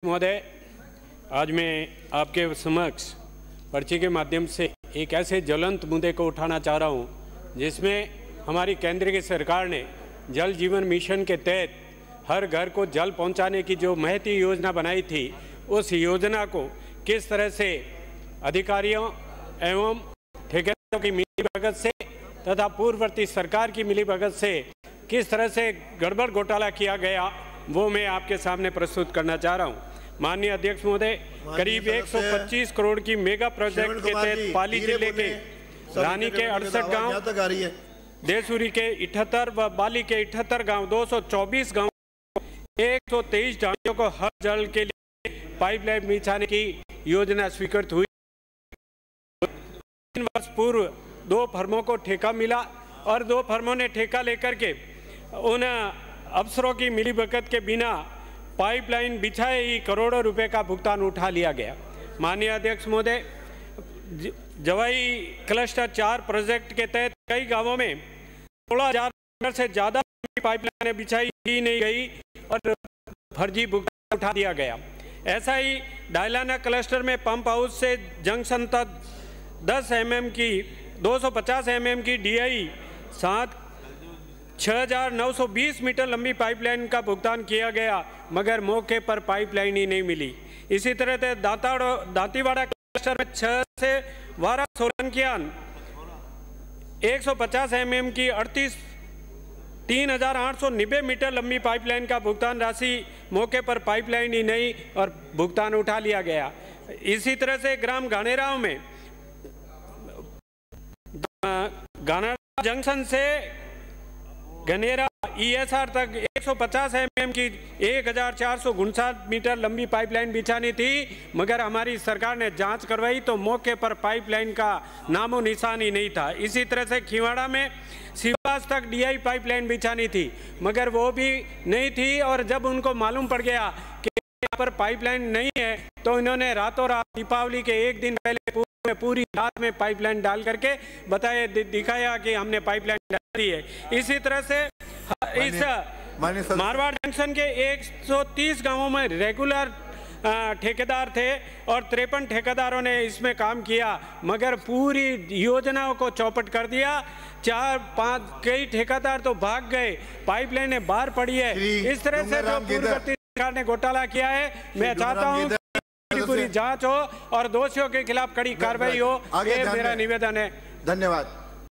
महोदय, आज मैं आपके समक्ष पर्ची के माध्यम से एक ऐसे ज्वलंत मुद्दे को उठाना चाह रहा हूं जिसमें हमारी केंद्र की सरकार ने जल जीवन मिशन के तहत हर घर को जल पहुंचाने की जो महती योजना बनाई थी, उस योजना को किस तरह से अधिकारियों एवं ठेकेदारों की मिलीभगत से तथा पूर्ववर्ती सरकार की मिलीभगत से किस तरह से गड़बड़ घोटाला किया गया, वो मैं आपके सामने प्रस्तुत करना चाह रहा हूं। माननीय अध्यक्ष महोदय, करीब 125 करोड़ की मेगा प्रोजेक्ट के तहत पाली जिले के रानी के 68 गांव, देसूरी के 78 व बाली के 78 गांव, 224 गांव, 123 ढांचों को हर जल के लिए पाइपलाइन बिछाने की योजना स्वीकृत हुई। 3 वर्ष पूर्व 2 फर्मों को ठेका मिला और 2 फर्मों ने ठेका लेकर के उन अफसरों की मिलीभगत के बिना पाइपलाइन बिछाए ही करोड़ों रुपए का भुगतान उठा लिया गया। माननीय अध्यक्ष महोदय, जवाई क्लस्टर 4 प्रोजेक्ट के तहत कई गांवों में 16,000 से ज़्यादा पाइपलाइनें बिछाई ही नहीं गई और फर्जी भुगतान उठा दिया गया। ऐसा ही डायलाना क्लस्टर में पंप हाउस से जंक्शन तक 10 mm की 250 mm की DI 6,920 मीटर लंबी पाइपलाइन का भुगतान किया गया, मगर मौके पर पाइपलाइन ही नहीं मिली। इसी तरह से दांतीवाड़ा क्लस्टर में 6 से 12 सोलंकियान 150 mm की 3,890 मीटर लंबी पाइपलाइन का भुगतान राशि मौके पर पाइपलाइन ही नहीं और भुगतान उठा लिया गया। इसी तरह से ग्राम घानेराव में घानेरा जंक्शन से घनेरा ESR तक 150 mm की 1,459 मीटर लंबी पाइपलाइन बिछानी थी, मगर हमारी सरकार ने जांच करवाई तो मौके पर पाइपलाइन का नामो निशान ही नहीं था। इसी तरह से खिवाड़ा में सिवास तक DI पाइपलाइन बिछानी थी, मगर वो भी नहीं थी और जब उनको मालूम पड़ गया कि यहाँ पर पाइपलाइन नहीं है तो इन्होंने रातों रात दीपावली के एक दिन पहले पूरी रात में पाइपलाइन डाल करके दिखाया कि हमने पाइपलाइन डाल दी है। इसी तरह से इस मारवाड़ जंक्शन के 130 गांवों में रेगुलर ठेकेदार थे और 53 ठेकेदारों ने इसमें काम किया, मगर पूरी योजनाओं को चौपट कर दिया। 4-5 कई ठेकेदार तो भाग गए, पाइपलाइनें बाहर पड़ी है। इस तरह से जो पूर्ववर्ती सरकार ने घोटाला किया है, मैं चाहता हूँ पूरी जांच हो और दोषियों के खिलाफ कड़ी कार्रवाई हो, ये मेरा निवेदन है। धन्यवाद।